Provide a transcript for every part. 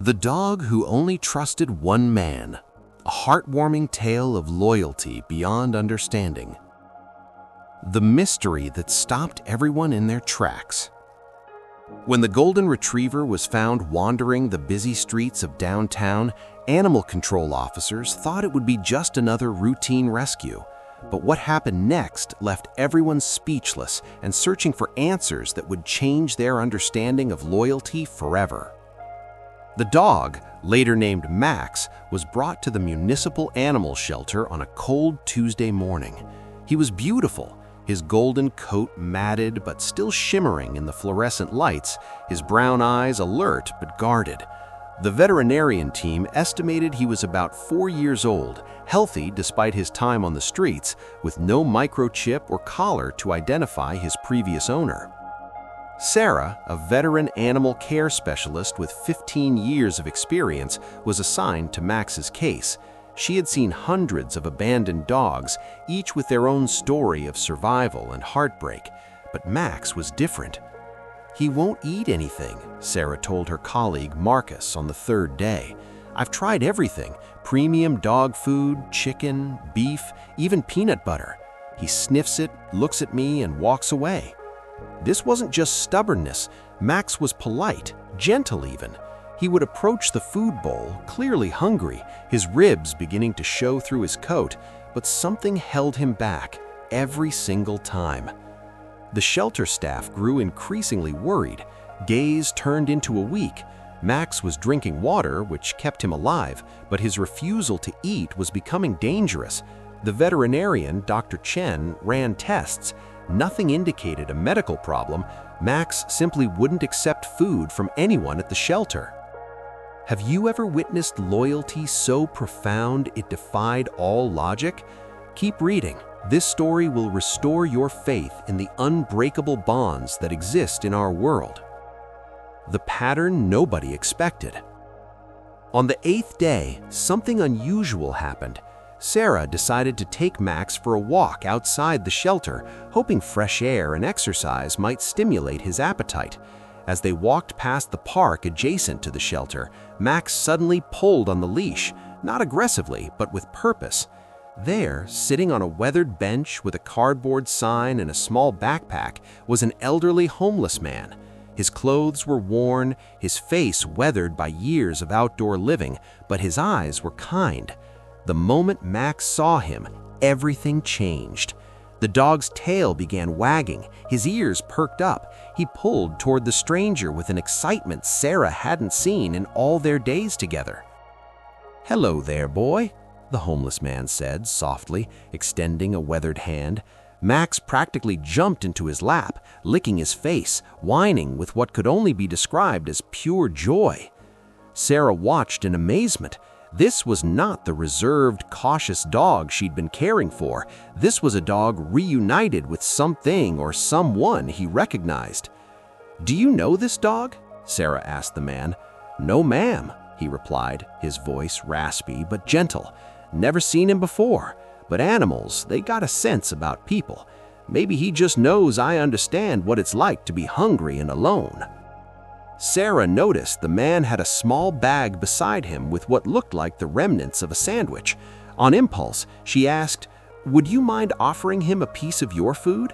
The Dog Who Only Trusted One Man, a heartwarming tale of loyalty beyond understanding. The mystery that stopped everyone in their tracks. When the golden retriever was found wandering the busy streets of downtown, animal control officers thought it would be just another routine rescue. But what happened next left everyone speechless and searching for answers that would change their understanding of loyalty forever. The dog, later named Max, was brought to the municipal animal shelter on a cold Tuesday morning. He was beautiful, his golden coat matted but still shimmering in the fluorescent lights, his brown eyes alert but guarded. The veterinarian team estimated he was about 4 years old, healthy despite his time on the streets, with no microchip or collar to identify his previous owner. Sarah, a veteran animal care specialist with 15 years of experience, was assigned to Max's case. She had seen hundreds of abandoned dogs, each with their own story of survival and heartbreak. But Max was different. "He won't eat anything," Sarah told her colleague Marcus on the third day. "I've tried everything: premium dog food, chicken, beef, even peanut butter. He sniffs it, looks at me, and walks away." This wasn't just stubbornness. Max was polite, gentle even. He would approach the food bowl, clearly hungry, his ribs beginning to show through his coat, but something held him back every single time. The shelter staff grew increasingly worried. Days turned into a week. Max was drinking water, which kept him alive, but his refusal to eat was becoming dangerous. The veterinarian, Dr. Chen, ran tests. Nothing indicated a medical problem. Max simply wouldn't accept food from anyone at the shelter. Have you ever witnessed loyalty so profound it defied all logic? Keep reading. This story will restore your faith in the unbreakable bonds that exist in our world. The pattern nobody expected. On the 8th day, something unusual happened. Sarah decided to take Max for a walk outside the shelter, hoping fresh air and exercise might stimulate his appetite. As they walked past the park adjacent to the shelter, Max suddenly pulled on the leash, not aggressively, but with purpose. There, sitting on a weathered bench with a cardboard sign and a small backpack, was an elderly homeless man. His clothes were worn, his face weathered by years of outdoor living, but his eyes were kind. The moment Max saw him, everything changed. The dog's tail began wagging, his ears perked up. He pulled toward the stranger with an excitement Sarah hadn't seen in all their days together. "Hello there, boy," the homeless man said softly, extending a weathered hand. Max practically jumped into his lap, licking his face, whining with what could only be described as pure joy. Sarah watched in amazement. This was not the reserved, cautious dog she'd been caring for. This was a dog reunited with something or someone he recognized. "Do you know this dog?" Sarah asked the man. "No, ma'am," he replied, his voice raspy but gentle. "Never seen him before. But animals, they got a sense about people. Maybe he just knows I understand what it's like to be hungry and alone." Sarah noticed the man had a small bag beside him with what looked like the remnants of a sandwich. On impulse, she asked, "Would you mind offering him a piece of your food?"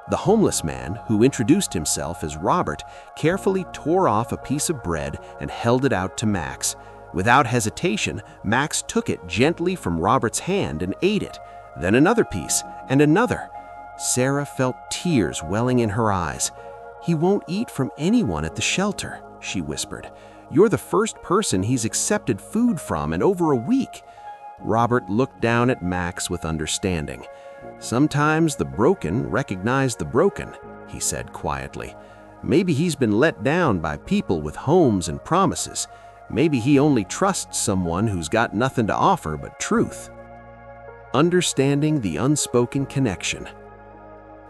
The homeless man, who introduced himself as Robert, carefully tore off a piece of bread and held it out to Max. Without hesitation, Max took it gently from Robert's hand and ate it, then another piece and another. Sarah felt tears welling in her eyes. "He won't eat from anyone at the shelter," she whispered. "You're the first person he's accepted food from in over a week." Robert looked down at Max with understanding. "Sometimes the broken recognize the broken," he said quietly. "Maybe he's been let down by people with homes and promises. Maybe he only trusts someone who's got nothing to offer but truth." Understanding the unspoken connection.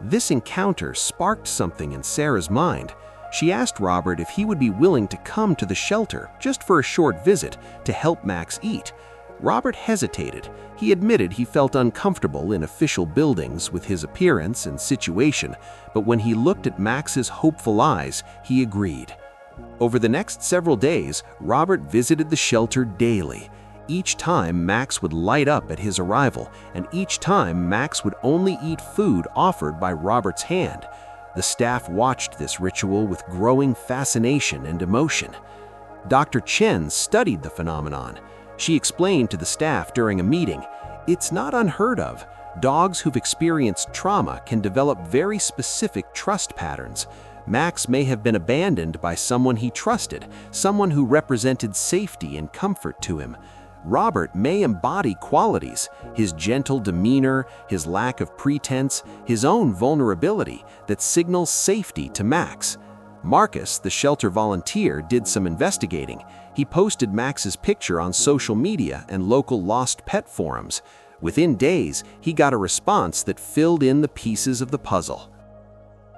This encounter sparked something in Sarah's mind. She asked Robert if he would be willing to come to the shelter just for a short visit to help Max eat. Robert hesitated. He admitted he felt uncomfortable in official buildings with his appearance and situation, but when he looked at Max's hopeful eyes, he agreed. Over the next several days, Robert visited the shelter daily. Each time, Max would light up at his arrival, and each time, Max would only eat food offered by Robert's hand. The staff watched this ritual with growing fascination and emotion. Dr. Chen studied the phenomenon. She explained to the staff during a meeting, "It's not unheard of. Dogs who've experienced trauma can develop very specific trust patterns. Max may have been abandoned by someone he trusted, someone who represented safety and comfort to him. Robert may embody qualities, his gentle demeanor, his lack of pretense, his own vulnerability that signals safety to Max." Marcus, the shelter volunteer, did some investigating. He posted Max's picture on social media and local lost pet forums. Within days, he got a response that filled in the pieces of the puzzle.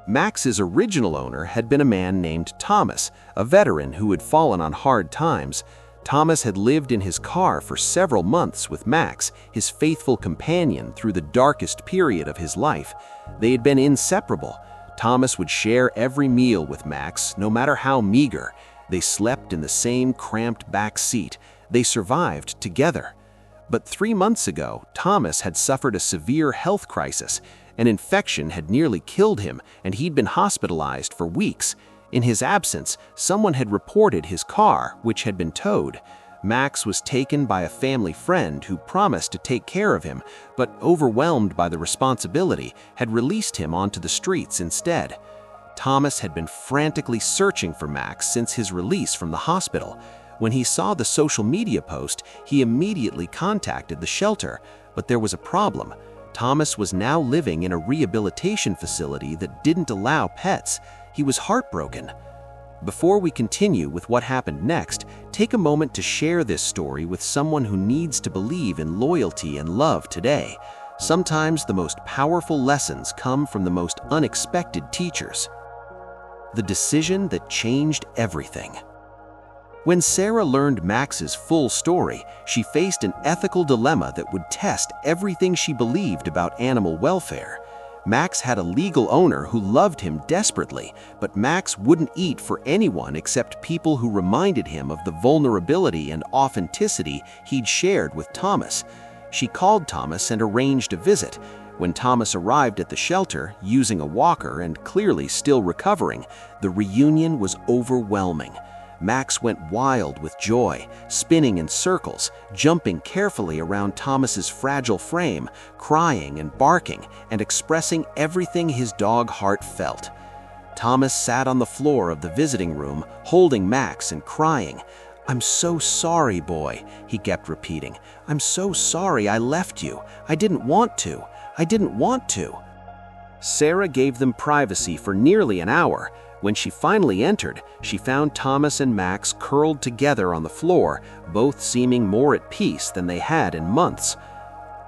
Max's original owner had been a man named Thomas, a veteran who had fallen on hard times. Thomas had lived in his car for several months with Max, his faithful companion through the darkest period of his life. They had been inseparable. Thomas would share every meal with Max, no matter how meager. They slept in the same cramped back seat. They survived together. But 3 months ago, Thomas had suffered a severe health crisis. An infection had nearly killed him, and he'd been hospitalized for weeks. In his absence, someone had reported his car, which had been towed. Max was taken by a family friend who promised to take care of him, but overwhelmed by the responsibility, had released him onto the streets instead. Thomas had been frantically searching for Max since his release from the hospital. When he saw the social media post, he immediately contacted the shelter, but there was a problem. Thomas was now living in a rehabilitation facility that didn't allow pets. He was heartbroken. Before we continue with what happened next, take a moment to share this story with someone who needs to believe in loyalty and love today. Sometimes the most powerful lessons come from the most unexpected teachers. The decision that changed everything. When Sarah learned Max's full story, she faced an ethical dilemma that would test everything she believed about animal welfare. Max had a legal owner who loved him desperately, but Max wouldn't eat for anyone except people who reminded him of the vulnerability and authenticity he'd shared with Thomas. She called Thomas and arranged a visit. When Thomas arrived at the shelter, using a walker and clearly still recovering, the reunion was overwhelming. Max went wild with joy, spinning in circles, jumping carefully around Thomas's fragile frame, crying and barking, and expressing everything his dog heart felt. Thomas sat on the floor of the visiting room, holding Max and crying. "I'm so sorry, boy," he kept repeating. "I'm so sorry I left you. I didn't want to. I didn't want to." Sarah gave them privacy for nearly an hour. When she finally entered, she found Thomas and Max curled together on the floor, both seeming more at peace than they had in months.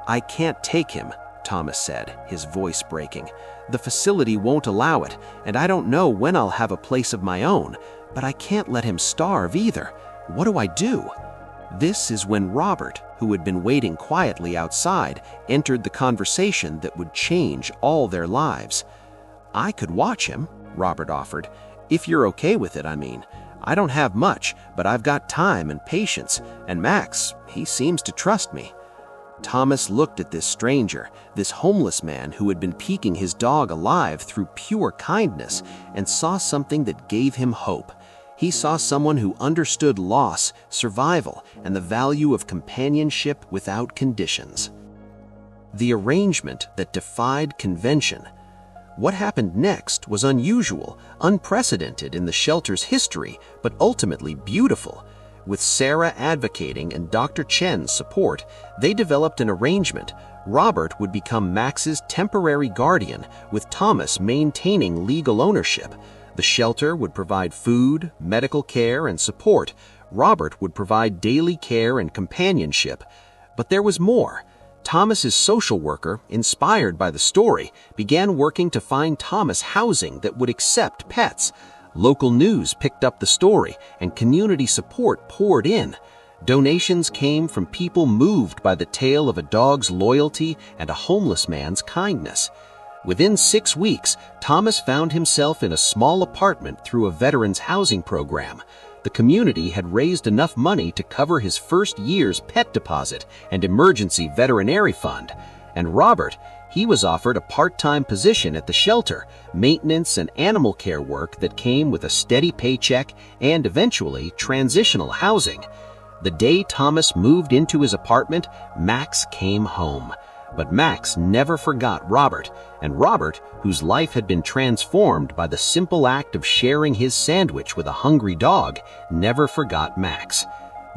"I can't take him," Thomas said, his voice breaking. "The facility won't allow it, and I don't know when I'll have a place of my own, but I can't let him starve either. What do I do?" This is when Robert, who had been waiting quietly outside, entered the conversation that would change all their lives. "I could watch him," Robert offered. "If you're okay with it, I mean. I don't have much, but I've got time and patience, and Max, he seems to trust me." Thomas looked at this stranger, this homeless man who had been keeping his dog alive through pure kindness, and saw something that gave him hope. He saw someone who understood loss, survival, and the value of companionship without conditions. The arrangement that defied convention. What happened next was unusual, unprecedented in the shelter's history, but ultimately beautiful. With Sarah advocating and Dr. Chen's support, they developed an arrangement. Robert would become Max's temporary guardian, with Thomas maintaining legal ownership. The shelter would provide food, medical care, and support. Robert would provide daily care and companionship. But there was more. Thomas's social worker, inspired by the story, began working to find Thomas housing that would accept pets. Local news picked up the story, and community support poured in. Donations came from people moved by the tale of a dog's loyalty and a homeless man's kindness. Within 6 weeks, Thomas found himself in a small apartment through a veterans housing program. The community had raised enough money to cover his first year's pet deposit and emergency veterinary fund. And Robert, he was offered a part-time position at the shelter, maintenance and animal care work that came with a steady paycheck and eventually transitional housing. The day Thomas moved into his apartment, Max came home. But Max never forgot Robert, and Robert, whose life had been transformed by the simple act of sharing his sandwich with a hungry dog, never forgot Max.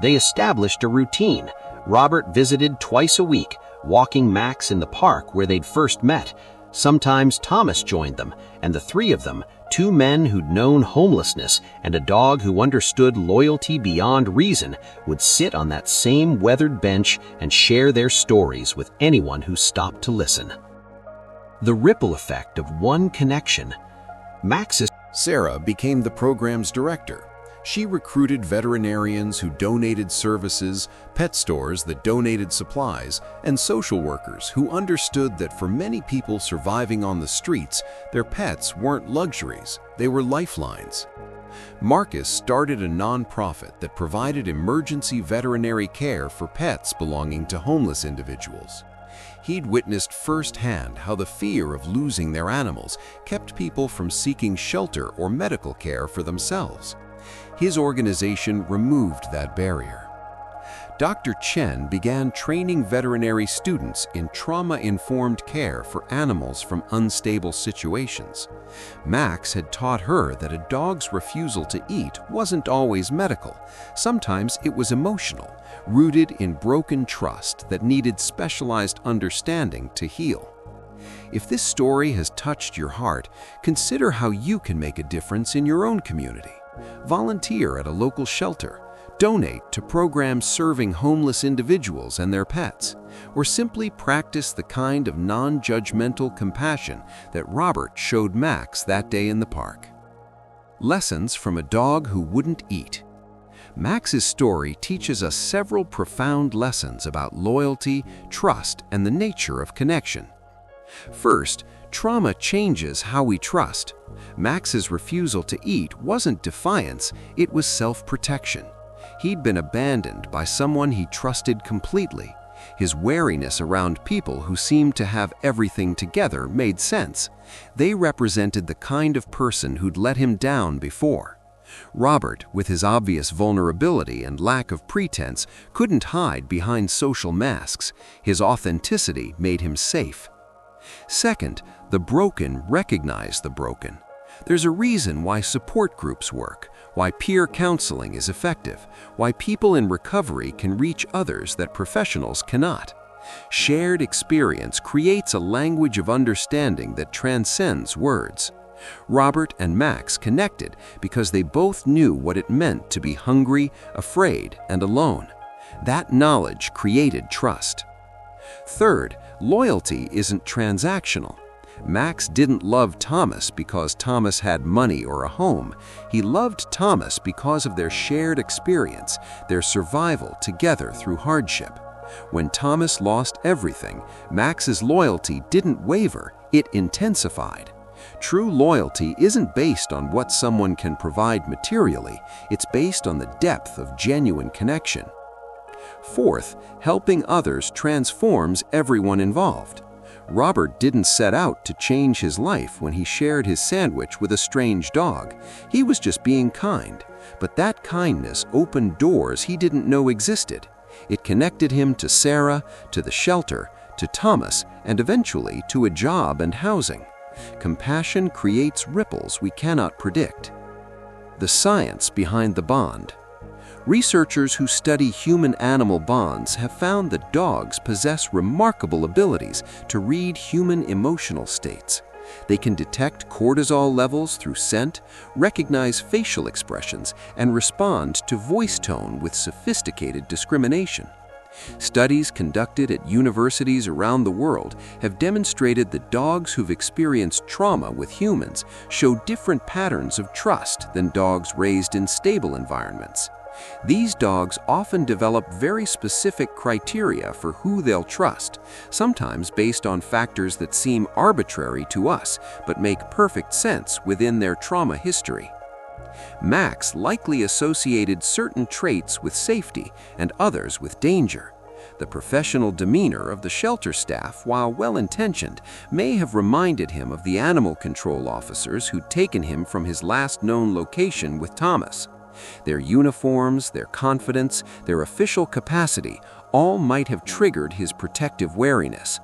They established a routine. Robert visited twice a week, walking Max in the park where they'd first met. Sometimes Thomas joined them, and the three of them, 2 men who'd known homelessness and a dog who understood loyalty beyond reason, would sit on that same weathered bench and share their stories with anyone who stopped to listen. The ripple effect of one connection. Sarah became the program's director. She recruited veterinarians who donated services, pet stores that donated supplies, and social workers who understood that for many people surviving on the streets, their pets weren't luxuries, they were lifelines. Marcus started a nonprofit that provided emergency veterinary care for pets belonging to homeless individuals. He'd witnessed firsthand how the fear of losing their animals kept people from seeking shelter or medical care for themselves. His organization removed that barrier. Dr. Chen began training veterinary students in trauma-informed care for animals from unstable situations. Max had taught her that a dog's refusal to eat wasn't always medical. Sometimes it was emotional, rooted in broken trust that needed specialized understanding to heal. If this story has touched your heart, consider how you can make a difference in your own community. Volunteer at a local shelter, donate to programs serving homeless individuals and their pets, or simply practice the kind of non-judgmental compassion that Robert showed Max that day in the park. Lessons from a dog who wouldn't eat. Max's story teaches us several profound lessons about loyalty, trust, and the nature of connection. First, trauma changes how we trust. Max's refusal to eat wasn't defiance, it was self-protection. He'd been abandoned by someone he trusted completely. His wariness around people who seemed to have everything together made sense. They represented the kind of person who'd let him down before. Robert, with his obvious vulnerability and lack of pretense, couldn't hide behind social masks. His authenticity made him safe. Second, the broken recognize the broken. There's a reason why support groups work, why peer counseling is effective, why people in recovery can reach others that professionals cannot. Shared experience creates a language of understanding that transcends words. Robert and Max connected because they both knew what it meant to be hungry, afraid, and alone. That knowledge created trust. Third, loyalty isn't transactional. Max didn't love Thomas because Thomas had money or a home. He loved Thomas because of their shared experience, their survival together through hardship. When Thomas lost everything, Max's loyalty didn't waver, it intensified. True loyalty isn't based on what someone can provide materially, it's based on the depth of genuine connection. Fourth, helping others transforms everyone involved. Robert didn't set out to change his life when he shared his sandwich with a strange dog. He was just being kind. But that kindness opened doors he didn't know existed. It connected him to Sarah, to the shelter, to Thomas, and eventually to a job and housing. Compassion creates ripples we cannot predict. The science behind the bond. Researchers who study human-animal bonds have found that dogs possess remarkable abilities to read human emotional states. They can detect cortisol levels through scent, recognize facial expressions, and respond to voice tone with sophisticated discrimination. Studies conducted at universities around the world have demonstrated that dogs who've experienced trauma with humans show different patterns of trust than dogs raised in stable environments. These dogs often develop very specific criteria for who they'll trust, sometimes based on factors that seem arbitrary to us but make perfect sense within their trauma history. Max likely associated certain traits with safety and others with danger. The professional demeanor of the shelter staff, while well-intentioned, may have reminded him of the animal control officers who'd taken him from his last known location with Thomas. Their uniforms, their confidence, their official capacity all might have triggered his protective wariness.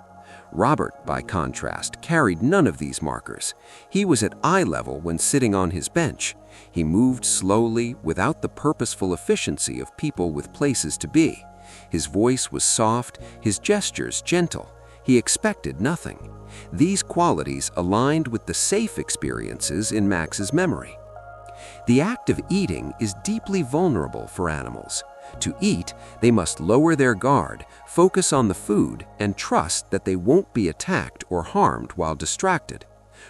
Robert, by contrast, carried none of these markers. He was at eye level when sitting on his bench. He moved slowly, without the purposeful efficiency of people with places to be. His voice was soft, his gestures gentle. He expected nothing. These qualities aligned with the safe experiences in Max's memory. The act of eating is deeply vulnerable for animals. To eat, they must lower their guard, focus on the food, and trust that they won't be attacked or harmed while distracted.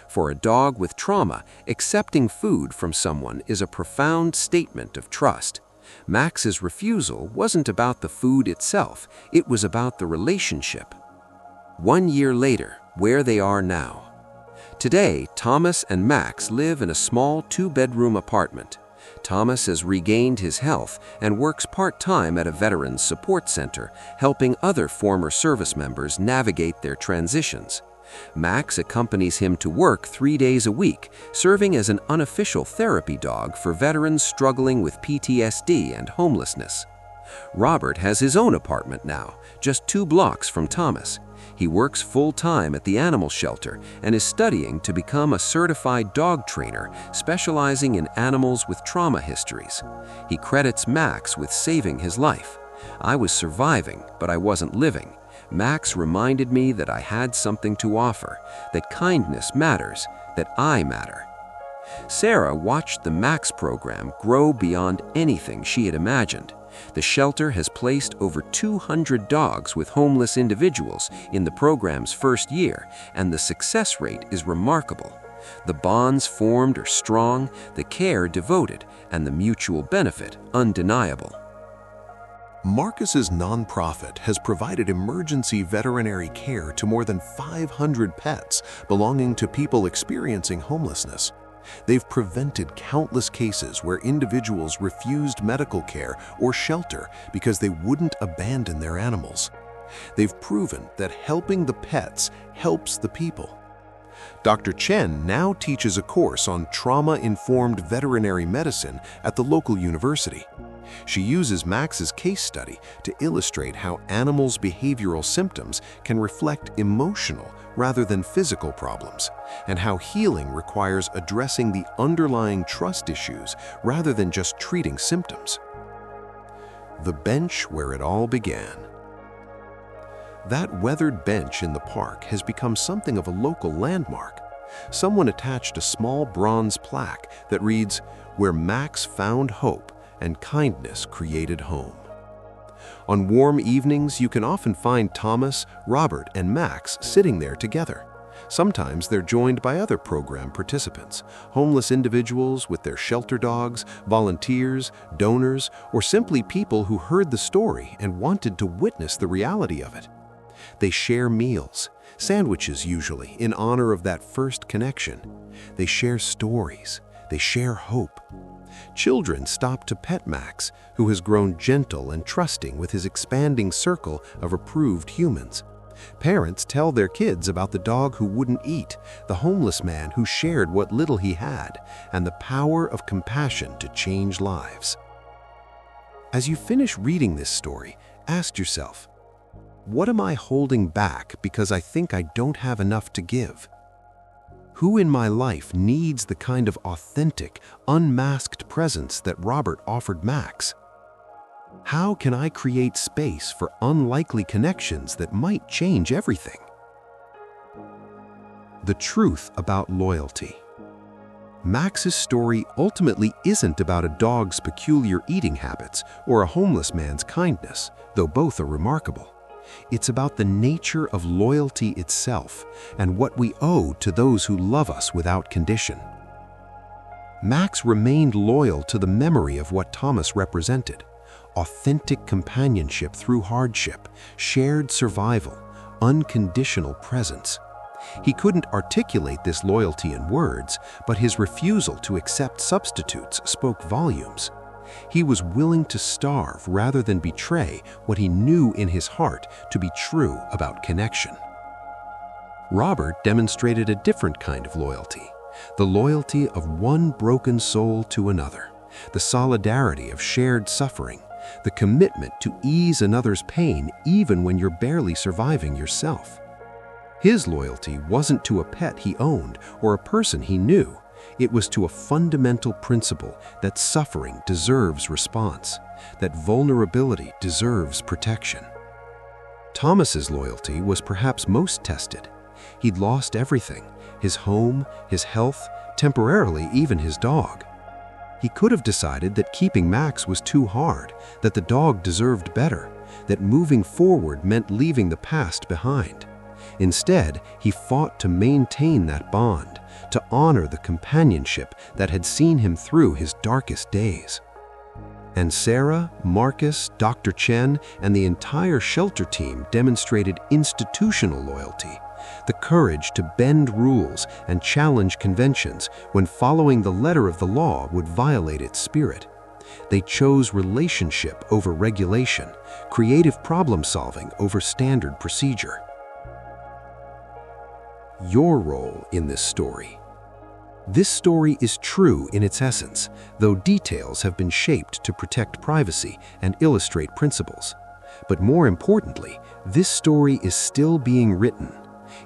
For a dog with trauma, accepting food from someone is a profound statement of trust. Max's refusal wasn't about the food itself, it was about the relationship. 1 year later, where they are now. Today, Thomas and Max live in a small 2-bedroom apartment. Thomas has regained his health and works part-time at a veterans support center, helping other former service members navigate their transitions. Max accompanies him to work 3 days a week, serving as an unofficial therapy dog for veterans struggling with PTSD and homelessness. Robert has his own apartment now, just 2 blocks from Thomas. He works full-time at the animal shelter and is studying to become a certified dog trainer, specializing in animals with trauma histories. He credits Max with saving his life. "I was surviving, but I wasn't living. Max reminded me that I had something to offer, that kindness matters, that I matter." Sarah watched the Max program grow beyond anything she had imagined. The shelter has placed over 200 dogs with homeless individuals in the program's first year, and the success rate is remarkable. The bonds formed are strong, the care devoted, and the mutual benefit undeniable. Marcus's nonprofit has provided emergency veterinary care to more than 500 pets belonging to people experiencing homelessness. They've prevented countless cases where individuals refused medical care or shelter because they wouldn't abandon their animals. They've proven that helping the pets helps the people. Dr. Chen now teaches a course on trauma-informed veterinary medicine at the local university. She uses Max's case study to illustrate how animals' behavioral symptoms can reflect emotional rather than physical problems, and how healing requires addressing the underlying trust issues rather than just treating symptoms. The bench where it all began. That weathered bench in the park has become something of a local landmark. Someone attached a small bronze plaque that reads, "Where Max found hope and kindness created home." On warm evenings, you can often find Thomas, Robert, and Max sitting there together. Sometimes they're joined by other program participants, homeless individuals with their shelter dogs, volunteers, donors, or simply people who heard the story and wanted to witness the reality of it. They share meals, sandwiches usually, in honor of that first connection. They share stories. They share hope. Children stop to pet Max, who has grown gentle and trusting with his expanding circle of approved humans. Parents tell their kids about the dog who wouldn't eat, the homeless man who shared what little he had, and the power of compassion to change lives. As you finish reading this story, ask yourself, what am I holding back because I think I don't have enough to give? Who in my life needs the kind of authentic, unmasked presence that Robert offered Max? How can I create space for unlikely connections that might change everything? The truth about loyalty. Max's story ultimately isn't about a dog's peculiar eating habits or a homeless man's kindness, though both are remarkable. It's about the nature of loyalty itself and what we owe to those who love us without condition. Max remained loyal to the memory of what Thomas represented: authentic companionship through hardship, shared survival, unconditional presence. He couldn't articulate this loyalty in words, but his refusal to accept substitutes spoke volumes. He was willing to starve rather than betray what he knew in his heart to be true about connection. Robert demonstrated a different kind of loyalty, the loyalty of one broken soul to another, the solidarity of shared suffering, the commitment to ease another's pain even when you're barely surviving yourself. His loyalty wasn't to a pet he owned or a person he knew. It was to a fundamental principle that suffering deserves response, that vulnerability deserves protection. Thomas's loyalty was perhaps most tested. He'd lost everything: his home, his health, temporarily even his dog. He could have decided that keeping Max was too hard, that the dog deserved better, that moving forward meant leaving the past behind. Instead, he fought to maintain that bond, to honor the companionship that had seen him through his darkest days. And Sarah, Marcus, Dr. Chen, and the entire shelter team demonstrated institutional loyalty, the courage to bend rules and challenge conventions when following the letter of the law would violate its spirit. They chose relationship over regulation, creative problem-solving over standard procedure. Your role in this story. This story is true in its essence, though details have been shaped to protect privacy and illustrate principles. But more importantly, this story is still being written.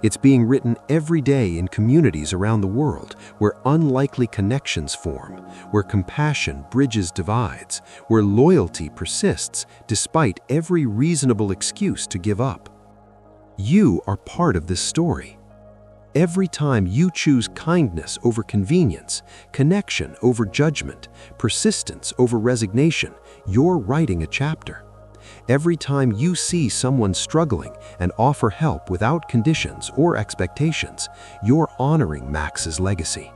It's being written every day in communities around the world where unlikely connections form, where compassion bridges divides, where loyalty persists despite every reasonable excuse to give up. You are part of this story. Every time you choose kindness over convenience, connection over judgment, persistence over resignation, you're writing a chapter. Every time you see someone struggling and offer help without conditions or expectations, you're honoring Max's legacy.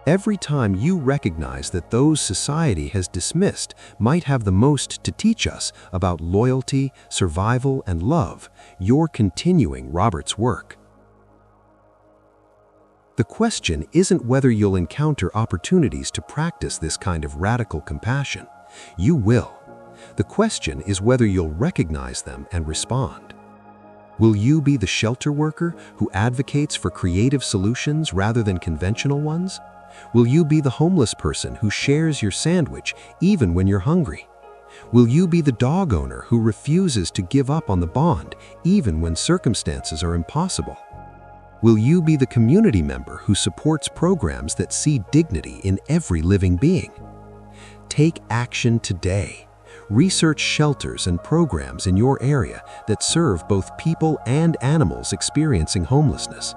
Every time you recognize that those society has dismissed might have the most to teach us about loyalty, survival, and love, you're continuing Robert's work. The question isn't whether you'll encounter opportunities to practice this kind of radical compassion. You will. The question is whether you'll recognize them and respond. Will you be the shelter worker who advocates for creative solutions rather than conventional ones? Will you be the homeless person who shares your sandwich even when you're hungry? Will you be the dog owner who refuses to give up on the bond even when circumstances are impossible? Will you be the community member who supports programs that see dignity in every living being? Take action today. Research shelters and programs in your area that serve both people and animals experiencing homelessness.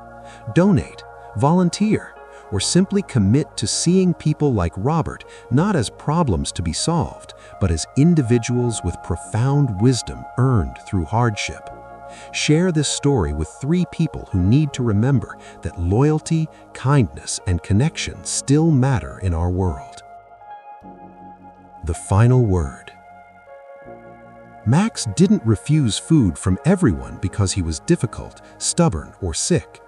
Donate, volunteer, or simply commit to seeing people like Robert not as problems to be solved, but as individuals with profound wisdom earned through hardship. Share this story with 3 people who need to remember that loyalty, kindness, and connection still matter in our world. The final word. Max didn't refuse food from everyone because he was difficult, stubborn, or sick.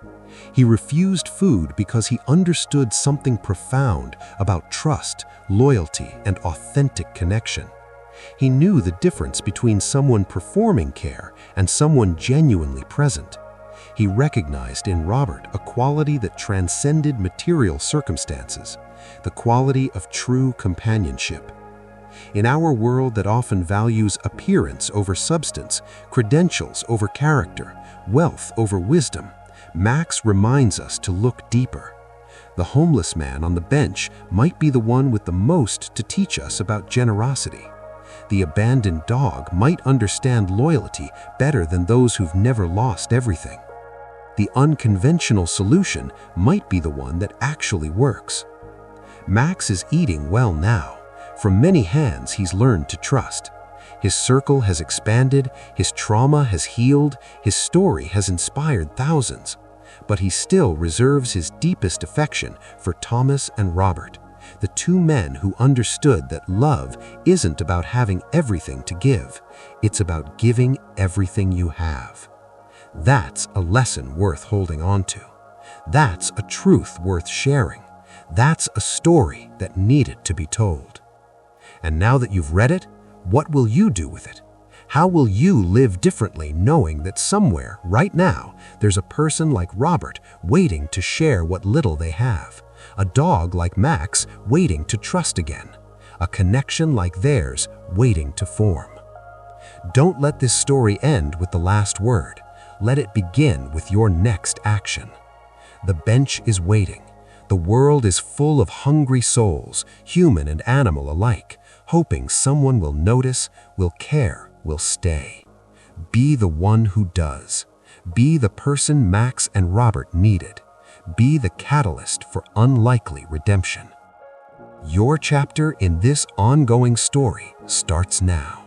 He refused food because he understood something profound about trust, loyalty, and authentic connection. He knew the difference between someone performing care and someone genuinely present. He recognized in Robert a quality that transcended material circumstances, the quality of true companionship. In our world that often values appearance over substance, credentials over character, wealth over wisdom, Max reminds us to look deeper. The homeless man on the bench might be the one with the most to teach us about generosity. The abandoned dog might understand loyalty better than those who've never lost everything. The unconventional solution might be the one that actually works. Max is eating well now. From many hands he's learned to trust. His circle has expanded, his trauma has healed, his story has inspired thousands. But he still reserves his deepest affection for Thomas and Robert, the two men who understood that love isn't about having everything to give, it's about giving everything you have. That's a lesson worth holding on to. That's a truth worth sharing. That's a story that needed to be told. And now that you've read it, what will you do with it? How will you live differently knowing that somewhere, right now, there's a person like Robert waiting to share what little they have? A dog like Max waiting to trust again. A connection like theirs waiting to form. Don't let this story end with the last word. Let it begin with your next action. The bench is waiting. The world is full of hungry souls, human and animal alike, hoping someone will notice, will care, will stay. Be the one who does. Be the person Max and Robert needed. Be the catalyst for unlikely redemption. Your chapter in this ongoing story starts now.